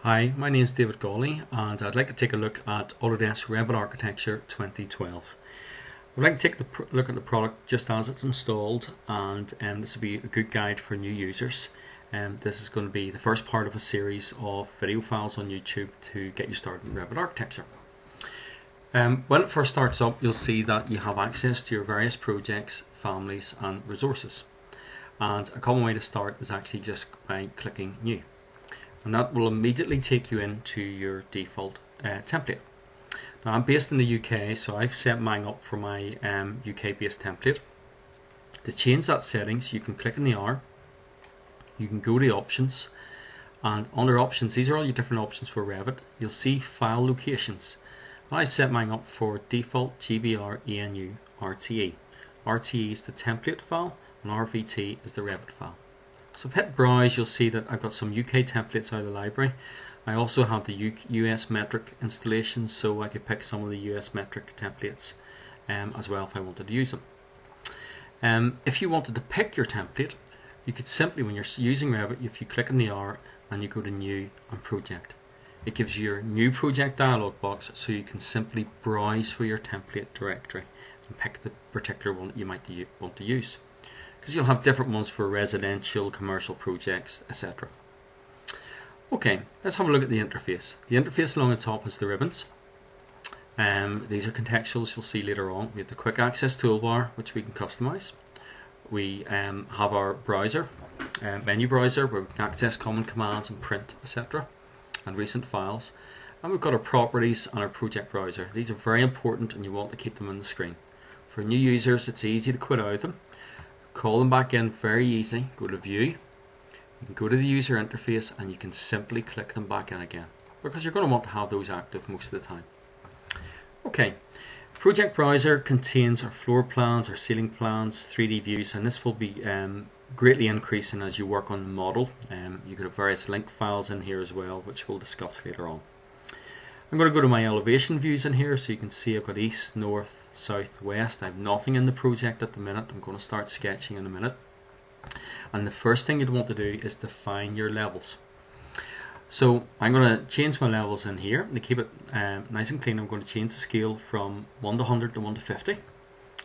Hi, my name is David Gawley and I'd like to take a look at Autodesk Revit Architecture 2012. I'd like to take a look at the product just as it's installed, and this will be a good guide for new users. This is going to be the first part of a series of video files on YouTube to get you started in Revit Architecture. When it first starts up, you'll see that you have access to your various projects, families and resources. And a common way to start is actually just by clicking New. And that will immediately take you into your default template. Now I'm based in the UK, so I've set mine up for my UK based template. To change that settings, you can click on the R, you can go to options, and under options, these are all your different options for Revit. You'll see file locations. I've set mine up for default GBR ENU RTE. RTE is the template file and RVT is the Revit file. So if I hit browse, you'll see that I've got some UK templates out of the library. I also have the US metric installations, so I could pick some of the US metric templates as well if I wanted to use them. If you wanted to pick your template, you could simply, when you're using Revit, if you click on the R and you go to New and Project, it gives you your New Project dialog box, so you can simply browse for your template directory and pick the particular one that you might want to use. Because you'll have different ones for residential, commercial projects, etc. Okay, let's have a look at the interface. The interface along the top is the ribbons. These are contextuals, you'll see later on. We have the quick access toolbar, which we can customize. We have our browser, menu browser, where we can access common commands and print, etc. and recent files. And we've got our properties and our project browser. These are very important and you want to keep them on the screen. For new users, it's easy to quit out of them. Call them back in very easy. Go to View, you can go to the user interface and you can simply click them back in again, because you're going to want to have those active most of the time. Okay, Project Browser contains our floor plans, our ceiling plans, 3D views, and this will be greatly increasing as you work on the model. You could have various link files in here as well, which we'll discuss later on. I'm going to go to my elevation views in here, so you can see I've got east, north, south, west. I have nothing in the project at the minute. I'm going to start sketching in a minute. And the first thing you'd want to do is define your levels. So I'm going to change my levels in here. To keep it nice and clean, I'm going to change the scale from 1 to 100 to 1 to 50.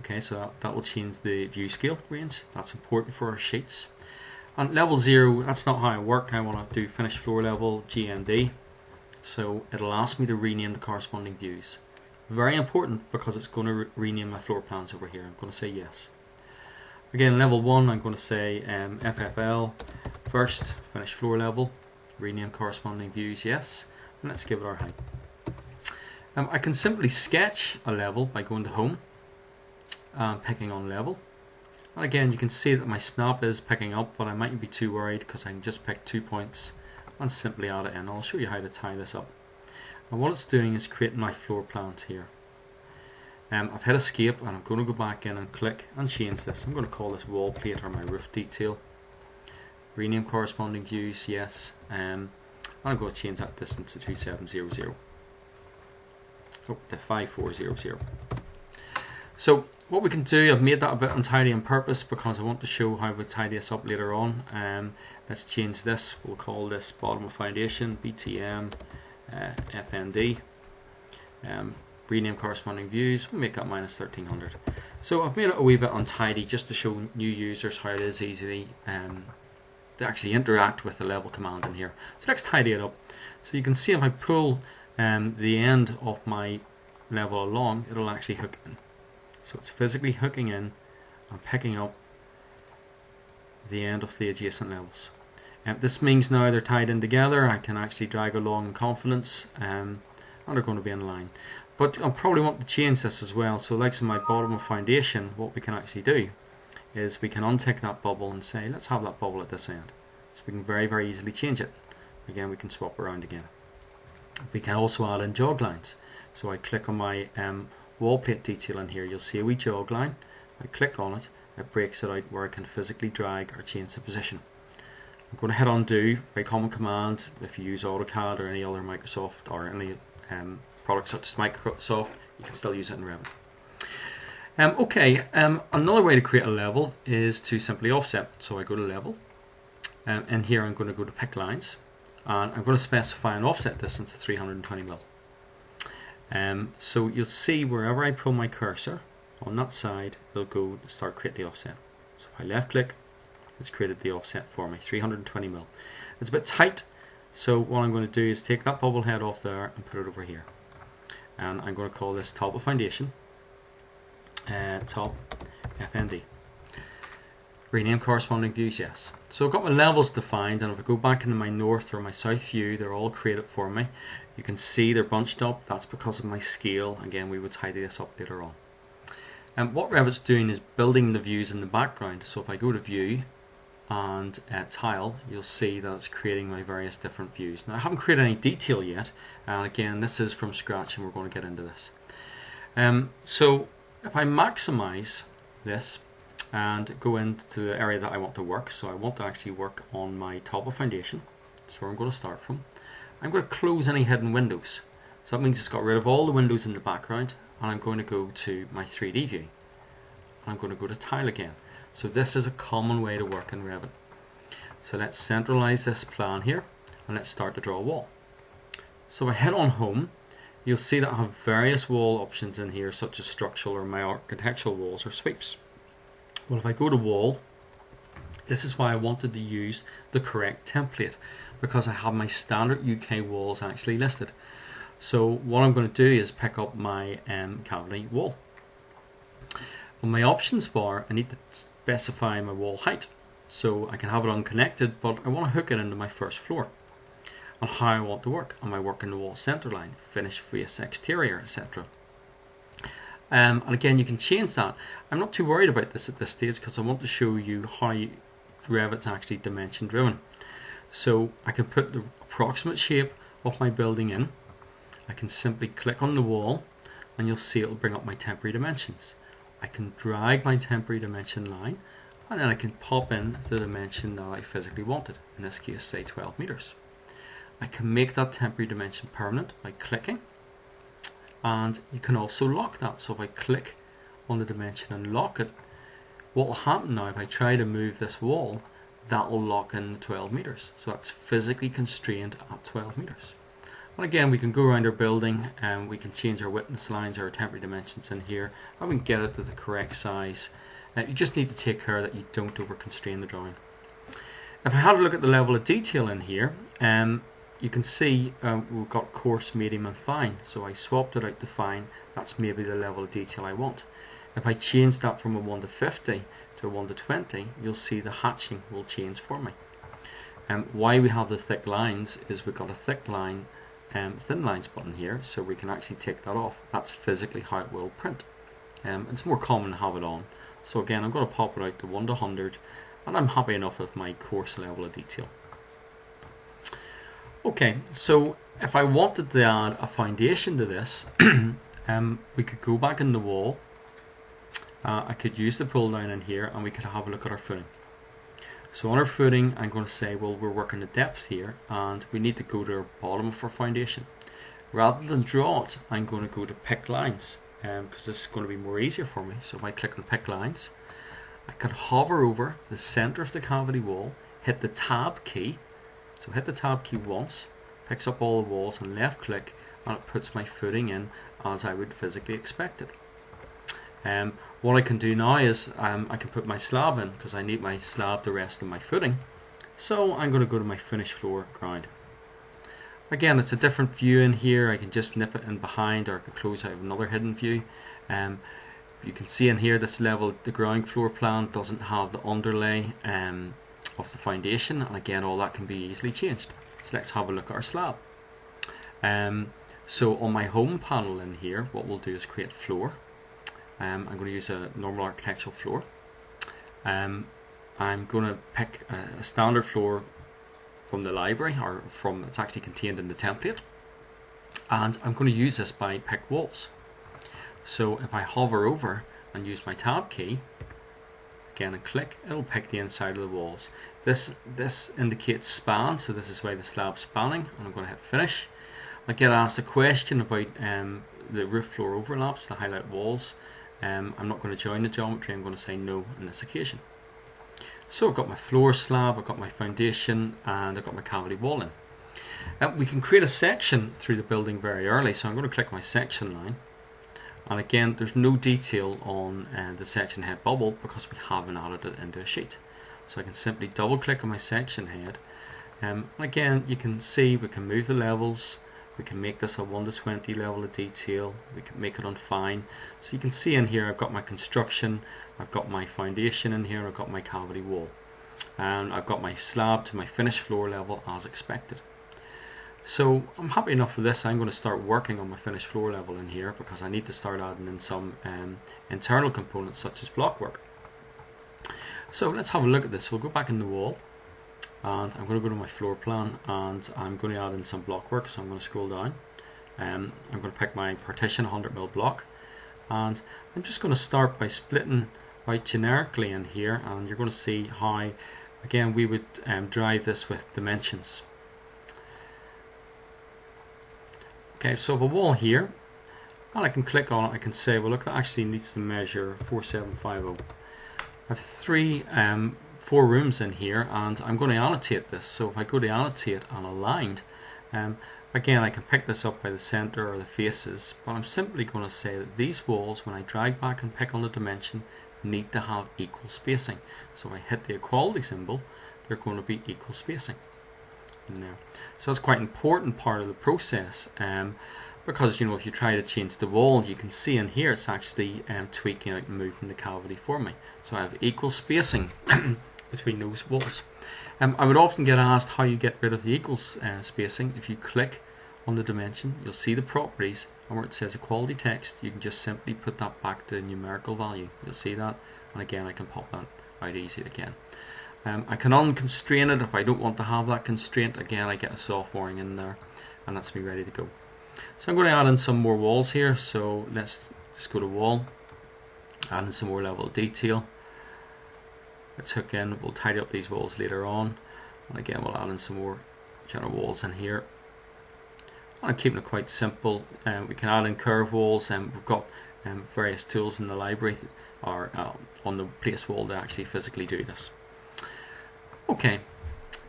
Okay, so that will change the view scale range. That's important for our sheets. And level 0, that's not how I work. I want to do finish floor level GND. So it'll ask me to rename the corresponding views. Very important, because it's going to rename my floor plans over here. I'm going to say yes. Again, level 1, I'm going to say FFL, first, finish floor level, rename corresponding views, yes. And let's give it our height. I can simply sketch a level by going to Home and picking on Level. And again, you can see that my snap is picking up, but I mightn't be too worried because I can just pick 2 points and simply add it in. I'll show you how to tie this up. And what it's doing is creating my floor plans here. I've hit escape and I'm going to go back in and click and change this. I'm going to call this wall plate or my roof detail. Rename corresponding views, yes. I'm going to change that distance to 2700. Oh, to 5400. So what we can do, I've made that a bit untidy on purpose because I want to show how we tidy this up later on. Let's change this. We'll call this bottom of foundation, BTM. FND, rename corresponding views, we'll make that minus 1300. So I've made it a wee bit untidy just to show new users how it is easy to actually interact with the level command in here. So let's tidy it up. So you can see if I pull the end of my level along, it'll actually hook in. So it's physically hooking in and picking up the end of the adjacent levels. This means now they're tied in together. I can actually drag along in confidence and they're going to be in line. But I'll probably want to change this as well. So like in my bottom of foundation, what we can actually do is we can untick that bubble and say let's have that bubble at this end. So we can very easily change it. Again, we can swap around again. We can also add in jog lines. So I click on my wall plate detail in here. You'll see a wee jog line. I click on it, it breaks it out where I can physically drag or change the position. I'm going to hit undo by common command. If you use AutoCAD or any other Microsoft or any products such as Microsoft, you can still use it in Revit. Another way to create a level is to simply offset. So I go to level, and here I'm going to go to pick lines, and I'm going to specify an offset distance of 320 mil. So you'll see wherever I pull my cursor on that side, it'll go start create the offset. So if I left click, it's created the offset for me, 320 mil. It's a bit tight, so what I'm going to do is take that bubble head off there and put it over here. And I'm going to call this top of foundation, top FND. Rename corresponding views, yes. So I've got my levels defined, and if I go back into my north or my south view, they're all created for me. You can see they're bunched up. That's because of my scale. Again, we will tidy this up later on. And what Revit's doing is building the views in the background. So if I go to view and tile, you'll see that it's creating my various different views. Now I haven't created any detail yet, and again this is from scratch and we're going to get into this. So if I maximize this and go into the area that I want to work, so I want to actually work on my top of foundation, that's where I'm going to start from. I'm going to close any hidden windows, so that means it's got rid of all the windows in the background, and I'm going to go to my 3D view. I'm going to go to tile again. So this is a common way to work in Revit. So let's centralize this plan here and let's start to draw a wall. So if I hit on home, you'll see that I have various wall options in here, such as structural or my architectural walls or sweeps. Well, if I go to wall, this is why I wanted to use the correct template, because I have my standard UK walls actually listed. So what I'm going to do is pick up my cavity wall. On my options bar, I need to specify my wall height, so I can have it unconnected, but I want to hook it into my first floor. On how I want to work, am I working the wall center line, finish face exterior, etc. And again, you can change that. I'm not too worried about this at this stage because I want to show you how Revit's actually dimension driven. So I can put the approximate shape of my building in. I can simply click on the wall and you'll see it will bring up my temporary dimensions. I can drag my temporary dimension line and then I can pop in the dimension that I physically wanted, in this case say 12 meters. I can make that temporary dimension permanent by clicking, and you can also lock that. So if I click on the dimension and lock it, what will happen now if I try to move this wall, that will lock in the 12 meters. So that's physically constrained at 12 meters. And again, we can go around our building and we can change our witness lines, our temporary dimensions in here, and we can get it to the correct size. You just need to take care that you don't over constrain the drawing. If I had a look at the level of detail in here, you can see we've got coarse, medium and fine. So I swapped it out to fine. That's maybe the level of detail I want. If I change that from a 1 to 50 to a 1 to 20, you'll see the hatching will change for me. Why we have the thick lines is we've got a thick line thin lines button here, so we can actually take that off. That's physically how it will print. It's more common to have it on. So again, I'm going to pop it out to 1 to 100, and I'm happy enough with my coarse level of detail. Okay, so if I wanted to add a foundation to this, we could go back in the wall. I could use the pull down in here, and we could have a look at our footing. So on our footing, I'm going to say, well, we're working the depth here, and we need to go to our bottom of our foundation. Rather than draw it, I'm going to go to pick lines, because this is going to be more easier for me. So if I click on pick lines, I can hover over the center of the cavity wall, hit the tab key. So hit the tab key once, picks up all the walls, and left click, and it puts my footing in as I would physically expect it. What I can do now is I can put my slab in, because I need my slab to rest on my footing. So I'm going to go to my finished floor ground. Again, it's a different view in here. I can just nip it in behind, or I can close out another hidden view. You can see in here this level, the ground floor plan doesn't have the underlay of the foundation, and again all that can be easily changed. So let's have a look at our slab. So on my home panel in here, what we'll do is create floor. I'm going to use a normal architectural floor. I'm going to pick a standard floor from the library, or from it's actually contained in the template, and I'm going to use this by pick walls. So if I hover over and use my tab key again and click, it'll pick the inside of the walls. This indicates span, so this is why the slab's spanning, and I'm going to hit finish. I get asked a question about the roof floor overlaps, the highlight walls. I'm not going to join the geometry, I'm going to say no on this occasion. So I've got my floor slab, I've got my foundation, and I've got my cavity wall in. We can create a section through the building very early, so I'm going to click my section line. And again, there's no detail on the section head bubble because we haven't added it into a sheet. So I can simply double click on my section head. And again, you can see we can move the levels. We can make this a 1 to 20 level of detail. We can make it on fine. So you can see in here I've got my construction, I've got my foundation in here, I've got my cavity wall. And I've got my slab to my finished floor level as expected. So I'm happy enough with this. I'm going to start working on my finished floor level in here because I need to start adding in some internal components such as block work. So let's have a look at this. We'll go back in the wall and I'm going to go to my floor plan and I'm going to add in some block work. So I'm going to scroll down. I'm going to pick my partition 100mm block and I'm just going to start by splitting out generically in here, and you're going to see how again we would drive this with dimensions. Okay, so I have a wall here, and I can click on it. I can say, well, look, that actually needs to measure 4750. I have 4 rooms in here, and I'm going to annotate this. So if I go to annotate and aligned, again, I can pick this up by the center or the faces, but I'm simply going to say that these walls, when I drag back and pick on the dimension, need to have equal spacing. So if I hit the equality symbol, they're going to be equal spacing in there. So that's quite an important part of the process, because you know, if you try to change the wall, you can see in here it's actually tweaking out and moving the cavity for me. So I have equal spacing between those walls. I would often get asked how you get rid of the equal spacing. If you click on the dimension, you'll see the properties, and where it says equality text, you can just simply put that back to the numerical value. You'll see that, and again I can pop that out easy again. I can unconstrain it if I don't want to have that constraint. Again, I get a soft wiring in there, and that's me ready to go. So I'm going to add in some more walls here. So let's just go to wall, add in some more level of detail. Let's hook in. We'll tidy up these walls later on, and again we'll add in some more general walls in here. I'm keeping it quite simple. We can add in curve walls, and we've got various tools in the library or on the place wall to actually physically do this. Okay,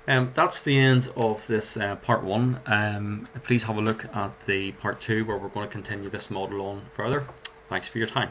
that's the end of this part 1. Please have a look at the part 2 where we're going to continue this model on further. Thanks for your time.